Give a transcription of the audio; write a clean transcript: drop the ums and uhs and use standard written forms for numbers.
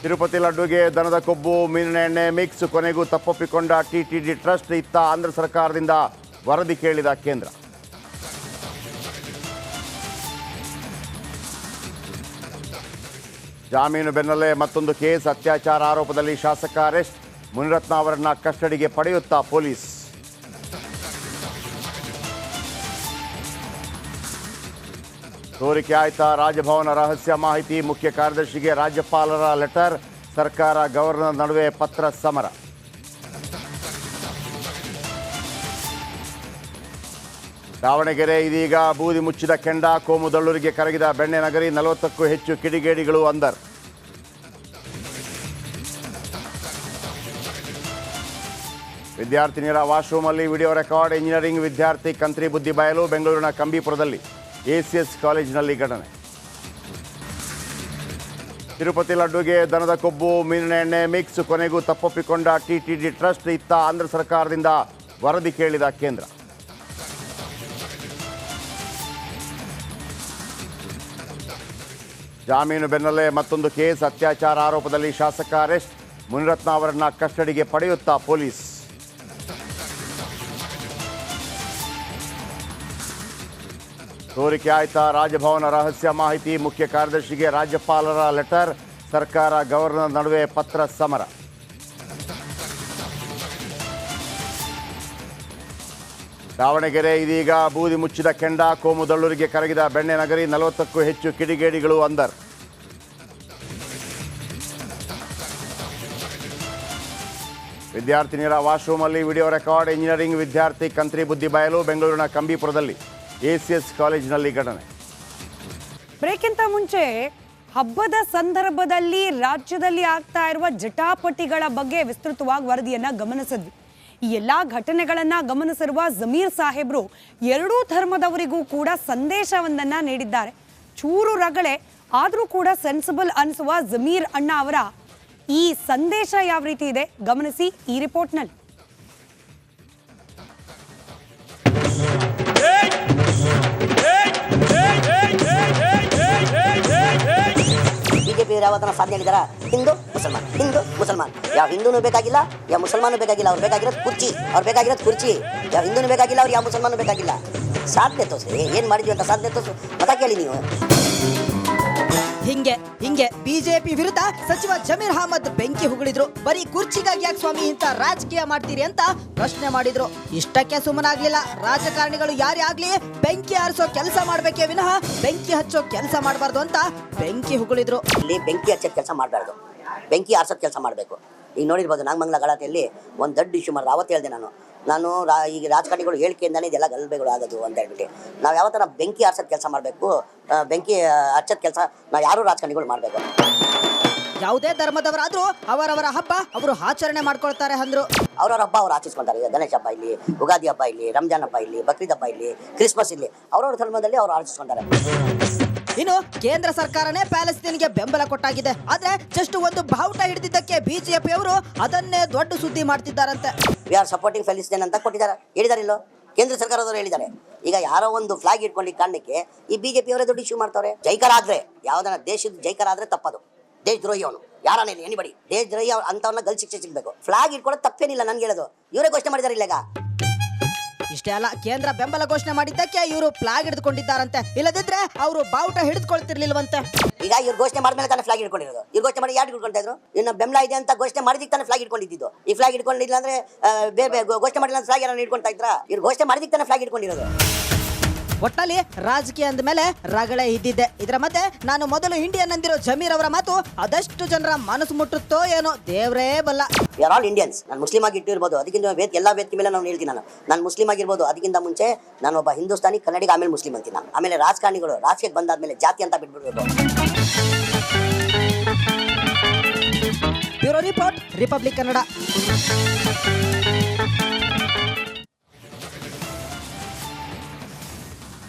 ತಿರುಪತಿ ಲಡ್ಡುಗೆ ದನದ ಕೊಬ್ಬು ಮೀನಿನ ಎಣ್ಣೆ ಮಿಕ್ಸ್, ಕೊನೆಗೂ ತಪ್ಪೊಪ್ಪಿಕೊಂಡ ಟಿಟಿಡಿ ಟ್ರಸ್ಟ್. ಇತ್ತ ಆಂಧ್ರ ಸರ್ಕಾರದಿಂದ ವರದಿ ಕೇಳಿದ ಕೇಂದ್ರ. ಜಾಮೀನು ಬೆನ್ನಲ್ಲೇ ಮತ್ತೊಂದು ಕೇಸ್. ಅತ್ಯಾಚಾರ ಆರೋಪದಲ್ಲಿ ಶಾಸಕ ಅರೆಸ್ಟ್. ಮುನಿರತ್ನ ಅವರನ್ನ ಕಸ್ಟಡಿಗೆ ಪಡೆಯುತ್ತಾ ಪೊಲೀಸ್. ಸೋರಿಕೆ ಆಯ್ತಾ ರಾಜಭವನ ರಹಸ್ಯ ಮಾಹಿತಿ. ಮುಖ್ಯ ಕಾರ್ಯದರ್ಶಿಗೆ ರಾಜ್ಯಪಾಲರ ಲೆಟರ್. ಸರ್ಕಾರ ಗವರ್ನರ್ ನಡುವೆ ಪತ್ರ ಸಮರ. ದಾವಣಗೆರೆ ಇದೀಗ ಬೂದಿ ಮುಚ್ಚಿದ ಕೆಂಡ. ಕೋಮುದಳ್ಳೂರಿಗೆ ಕರಗಿದ ಬೆಣ್ಣೆ ನಗರಿ. 40ಕ್ಕೂ ಹೆಚ್ಚು ಕಿಡಿಗೇಡಿಗಳು ಅಂದರ್. ವಿದ್ಯಾರ್ಥಿನಿಯರ ವಾಶ್ರೂಮಲ್ಲಿ ವಿಡಿಯೋ ರೆಕಾರ್ಡ್. ಇಂಜಿನಿಯರಿಂಗ್ ವಿದ್ಯಾರ್ಥಿ ಕಂತ್ರಿ ಬುದ್ಧಿ ಬಯಲು. ಬೆಂಗಳೂರಿನ ಕಂಬಿಪುರದಲ್ಲಿ ಎಸಿಎಸ್ ಕಾಲೇಜಿನಲ್ಲಿ ಘಟನೆ. ತಿರುಪತಿ ಲಡ್ಡುಗೆ ದನದ ಕೊಬ್ಬು ಮೀನಿನ ಎಣ್ಣೆ ಮಿಕ್ಸ್, ಕೊನೆಗೂ ತಪ್ಪೊಪ್ಪಿಕೊಂಡ ಟಿಟಿಡಿ ಟ್ರಸ್ಟ್. ಇತ್ತ ಆಂಧ್ರ ಸರ್ಕಾರದಿಂದ ವರದಿ ಕೇಳಿದ ಕೇಂದ್ರ. ಜಾಮೀನು ಬೆನ್ನಲ್ಲೇ ಮತ್ತೊಂದು ಕೇಸ್. ಅತ್ಯಾಚಾರ ಆರೋಪದಲ್ಲಿ ಶಾಸಕ ಅರೆಸ್ಟ್. ಮುನಿರತ್ನ ಅವರನ್ನ ಕಸ್ಟಡಿಗೆ ಪಡೆಯುತ್ತಾ ಪೊಲೀಸ್. ಸೋರಿಕೆ ಆಯ್ತಾ ರಾಜಭವನ ರಹಸ್ಯ ಮಾಹಿತಿ. ಮುಖ್ಯ ಕಾರ್ಯದರ್ಶಿಗೆ ರಾಜ್ಯಪಾಲರ ಲೆಟರ್. ಸರ್ಕಾರ ಗವರ್ನರ್ ನಡುವೆ ಪತ್ರ ಸಮರ. ದಾವಣಗೆರೆ ಇದೀಗ ಬೂದಿ ಮುಚ್ಚಿದ ಕೆಂಡ. ಕೋಮುದಳ್ಳೂರಿಗೆ ಕರಗಿದ ಬೆಣ್ಣೆ ನಗರಿ. 40ಕ್ಕೂ ಹೆಚ್ಚು ಕಿಡಿಗೇಡಿಗಳು ಅಂದರ್. ವಿದ್ಯಾರ್ಥಿನಿಯರ ವಾಶ್ರೂಮಲ್ಲಿ ವಿಡಿಯೋ ರೆಕಾರ್ಡ್. ಇಂಜಿನಿಯರಿಂಗ್ ವಿದ್ಯಾರ್ಥಿ ಕಂತ್ರಿ ಬುದ್ಧಿ ಬಯಲು. ಬೆಂಗಳೂರಿನ ಕಂಬಿಪುರದಲ್ಲಿ ಎಸಿಎಸ್ ಕಾಲೇಜಿನಲ್ಲಿ ಘಟನೆ. ಬ್ರೇಕ್ಗಿಂತ ಮುಂಚೆ ಹಬ್ಬದ ಸಂದರ್ಭದಲ್ಲಿ ರಾಜ್ಯದಲ್ಲಿ ಆಗ್ತಾ ಇರುವ ಜಟಾಪಟಿಗಳ ಬಗ್ಗೆ ವಿಸ್ತೃತವಾಗಿ ವರದಿಯನ್ನ ಗಮನಿಸಿದ್ವಿ. ಈ ಎಲ್ಲಾ ಘಟನೆಗಳನ್ನ ಗಮನಿಸಿರುವ ಜಮೀರ್ ಸಾಹೇಬ್ರು ಎರಡೂ ಧರ್ಮದವರಿಗೂ ಕೂಡ ಸಂದೇಶವನ್ನ ನೀಡಿದ್ದಾರೆ. ಚೂರು ರಗಳೆ ಆದರೂ ಕೂಡ ಸೆನ್ಸಿಬಲ್ ಅನಿಸುವ ಜಮೀರ್ ಅಣ್ಣ ಅವರ ಈ ಸಂದೇಶ ಯಾವ ರೀತಿ ಇದೆ ಗಮನಿಸಿ ಈ ರಿಪೋರ್ಟ್ನಲ್ಲಿ. ಬಿಜೆಪಿ ಯಾವತ್ತನ ಸಾಧನೆ ಹೇಳಿದಾರ? ಹಿಂದೂ ಮುಸಲ್ಮಾನ್. ಯಾವ ಹಿಂದೂನು ಬೇಕಾಗಿಲ್ಲ, ಯಾವ ಮುಸಲ್ಮಾನು ಬೇಕಾಗಿಲ್ಲ. ಅವ್ರು ಬೇಕಾಗಿರೋದು ಕುರ್ಚಿ. ಯಾವ ಹಿಂದೂನು ಬೇಕಾಗಿಲ್ಲ, ಅವ್ರು ಯಾವ ಮುಸಲ್ಮಾನು ಬೇಕಾಗಿಲ್ಲ. ಸಾಧನೆ ತೋರಿಸ್ರಿ, ಏನ್ ಮಾಡಿದ್ವಿ ಅಂತ ಸಾಧನೆ ತೋರಿಸು. ಮತ ಕೇಳಿ ನೀವು. ಹಿಂಗೆ ಬಿಜೆಪಿ ವಿರುದ್ಧ ಸಚಿವ ಜಮೀರ್ ಅಹಮದ್ ಬೆಂಕಿ ಹುಗಳಿದ್ರು. ಬರೀ ಕುರ್ಚಿಗಾಗಿ ಯಾಕೆ ಸ್ವಾಮಿ ಇಂತ ರಾಜಕೀಯ ಮಾಡ್ತೀರಿ ಅಂತ ಪ್ರಶ್ನೆ ಮಾಡಿದ್ರು. ಇಷ್ಟಕ್ಕೆ ಸುಮ್ಮನಾಗ್ಲಿಲ್ಲ. ರಾಜಕಾರಣಿಗಳು ಯಾರೇ ಆಗ್ಲಿ ಬೆಂಕಿ ಆರಿಸೋ ಕೆಲಸ ಮಾಡ್ಬೇಕೇ ವಿನಃ ಬೆಂಕಿ ಹಚ್ಚೋ ಕೆಲಸ ಮಾಡಬಾರ್ದು ಅಂತ ಬೆಂಕಿ ಹುಗಳಿದ್ರು. ಇಲ್ಲಿ ಬೆಂಕಿ ಹಚ್ಚೋದ್ ಕೆಲಸ ಮಾಡಬಾರ್ದು, ಬೆಂಕಿ ಆರಿಸೋದ್ ಕೆಲಸ ಮಾಡಬೇಕು. ಈಗ ನೋಡಿರ್ಬೋದು ನಾಗಮಂಗಲ ಗಲಾಟೆಯಲ್ಲಿ ಒಂದು ದೊಡ್ಡ ಇಶ್ಯೂ ಮಾಡಿದೆ. ಅವತ್ತು ಹೇಳಿದೆ ನಾನು ಈಗ ರಾಜಕಾರಣಿಗಳು ಹೇಳಿಕೆಯಿಂದಾನೇ ಇದೆಲ್ಲ ಗಲಭೆಗಳು ಆಗೋದು ಅಂತ ಹೇಳ್ಬಿಟ್ಟು. ನಾವು ಯಾವತ್ತರ ಬೆಂಕಿ ಆರ್ಸೋದ್ ಕೆಲಸ ಮಾಡಬೇಕು, ಬೆಂಕಿ ಹಚ್ಚೋದ್ ಕೆಲಸ ನಾವು ಯಾರು ರಾಜಕಾರಣಿಗಳು ಮಾಡಬೇಕು. ಯಾವುದೇ ಧರ್ಮದವರಾದ್ರೂ ಅವರವರ ಹಬ್ಬ ಅವರು ಆಚರಣೆ ಮಾಡ್ಕೊಳ್ತಾರೆ ಅಂದ್ರು. ಅವ್ರವ್ರ ಹಬ್ಬ ಅವ್ರು ಆಚರಿಸ್ಕೊಂತಾರೆ. ಈಗ ಗಣೇಶ ಹಬ್ಬ ಇಲ್ಲಿ, ಯುಗಾದಿ ಹಬ್ಬ ಇಲ್ಲಿ, ರಂಜಾನ್ ಹಬ್ಬ ಇಲ್ಲಿ, ಬಕ್ರೀದ್ ಹಬ್ಬ ಇಲ್ಲಿ, ಕ್ರಿಸ್ಮಸ್ ಇಲ್ಲಿ, ಅವ್ರವ್ರ ಧರ್ಮದಲ್ಲಿ ಅವ್ರು ಆಚರಿಸ್ಕೊಂತಾರೆ. ಇನ್ನು ಕೇಂದ್ರ ಸರ್ಕಾರನೇ ಪ್ಯಾಲೆಸ್ತೇನ್ಗೆ ಬೆಂಬಲ ಕೊಟ್ಟಾಗಿದೆ. ಆದ್ರೆ ಜಸ್ಟ್ ಒಂದು ಬಾವುಟ ಹಿಡಿದಿದ್ದಕ್ಕೆ ಬಿಜೆಪಿ ಅವರು ಅದನ್ನೇ ದೊಡ್ಡ ಸುದ್ದಿ ಮಾಡ್ತಿದ್ದಾರಂತೆ. ವಿ ಆರ್ ಸಪೋರ್ಟಿಂಗ್ ಪ್ಯಾಲೆಸ್ತೇನ್ ಅಂತ ಕೊಟ್ಟಿದ್ದಾರೆ. ಹೇಳಿದಾರಿಲ್ಲೋ ಕೇಂದ್ರ ಸರ್ಕಾರದವರು ಹೇಳಿದ್ದಾರೆ. ಈಗ ಯಾರೋ ಒಂದು ಫ್ಲಾಗ್ ಇಟ್ಕೊಂಡು ಕಾರಣಕ್ಕೆ ಈ ಬಿಜೆಪಿ ಅವರೇ ದೊಡ್ಡ ಇಶ್ಯೂ ಮಾಡ್ತಾರೆ. ಜೈಕಾರ ಆದ್ರೆ ಯಾವ್ದನ್ನ ದೇಶದ ಜೈಕಾರ ಆದ್ರೆ ತಪ್ಪದು. ದೇಶ ದ್ರೋಹಿ ಅವನು ಯಾರನೇ ಎನಿಬಡಿ ದೇಶ ದ್ರೋಹಿ ಅಂತವನ್ನ ಗಲ್ ಶಿಕ್ಷೆ ಸಿಗಬೇಕು. ಫ್ಲಾಗ್ ಇಟ್ಕೊಳ್ಳೋದು ತಪ್ಪೇನಿಲ್ಲ. ನನ್ಗೆ ಹೇಳೋದು ಇವರೇ ಘೋಷಣೆ ಮಾಡಿದಾರೆ. ಇಲ್ಲಾಗ ಇಷ್ಟೇ ಅಲ್ಲ, ಕೇಂದ್ರ ಬೆಂಬಲ ಘೋಷಣೆ ಮಾಡಿದ್ದಕ್ಕೆ ಇವರು ಫ್ಲಾಗ್ ಹಿಡಿದುಕೊಂಡಿದ್ದಾರಂತೆ. ಇಲ್ಲದಿದ್ರೆ ಅವರು ಬಾವುಟ ಹಿಡಿದುಕೊಳ್ತಿರ್ಲಿಲ್ವಂತೆ. ಈಗ ಇವ್ರು ಘೋಷಣೆ ಮಾಡಿದ್ಮೇಲೆ ತಾನೇ ಫ್ಲಾಗ್ ಇಟ್ಕೊಂಡಿರೋದು. ಇವ್ರು ಘೋಷಣೆ ಮಾಡಿ ಯಾರು ಇಟ್ಕೊಳ್ತಾ ಇದ್ರು? ಇನ್ನು ಬೆಂಬಲ ಇದೆ ಅಂತ ಘೋಷಣೆ ಮಾಡಿದಕ್ಕೆ ತಾನೇ ಫ್ಲಾಗ್ ಇಟ್ಕೊಂಡಿದ್ದು. ಈ ಫ್ಲಾಗ್ ಇಟ್ಕೊಂಡಿಲ್ಲ ಅಂದ್ರೆ ಬೇರೆ ಘೋಷಣೆ ಮಾಡಿಲ್ಲ ಫ್ಲಾಗ್ ಯಾರು ಇಟ್ಕೊಳ್ತಾ ಇದ್ರ? ಇವ್ರು ಘೋಷಣೆ ಮಾಡಿದಕ್ಕೆ ತಾನೇ ಫ್ಲಾಗ್ ಇಟ್ಕೊಂಡಿರೋದು. ಒಟ್ಟಲ್ಲಿ ರಾಜಕೀಯ ಅಂದ ಮೇಲೆ ರಗಳೆ ಇದ್ದಿದ್ದೆ. ಇದರ ಮಧ್ಯೆ ನಾನು ಮೊದಲು ಇಂಡಿಯನ್ ಅಂದಿರೋ ಜಮೀರ್ ಅವರ ಮಾತು ಅದಷ್ಟು ಜನರ ಮನಸ್ಸು ಮುಟ್ಟುತ್ತೋ ಏನೋ ದೇವರೇ ಬಲ್ಲ. We are all Indians. ನಾನು ಮುಸ್ಲಿಂ ಆಗಿ ಇಟ್ಟಿರ್ಬೋದು, ಅದಕ್ಕಿಂತ ಎಲ್ಲ ವೇದಿಕೆ ಮೇಲೆ ನಾನು ಹೇಳ್ತೀನಿ. ನಾನು ಮುಸ್ಲಿಂ ಆಗಿರ್ಬೋದು, ಅದಕ್ಕಿಂತ ಮುಂಚೆ ನಾನು ಒಬ್ಬ ಹಿಂದೂಸ್ತಾನಿ ಕನ್ನಡಿಗ, ಆಮೇಲೆ ಮುಸ್ಲಿಂ ಅಂತೀನಿ ನಾನು. ಆಮೇಲೆ ರಾಜಕಾರಣಿಗಳು ರಾಜಕೀಯಕ್ಕೆ ಬಂದಾದ್ಮೇಲೆ ಜಾತಿ ಅಂತ ಬಿಟ್ಬಿಡ್ಬೇಕು. Bureau report, republic Kannada.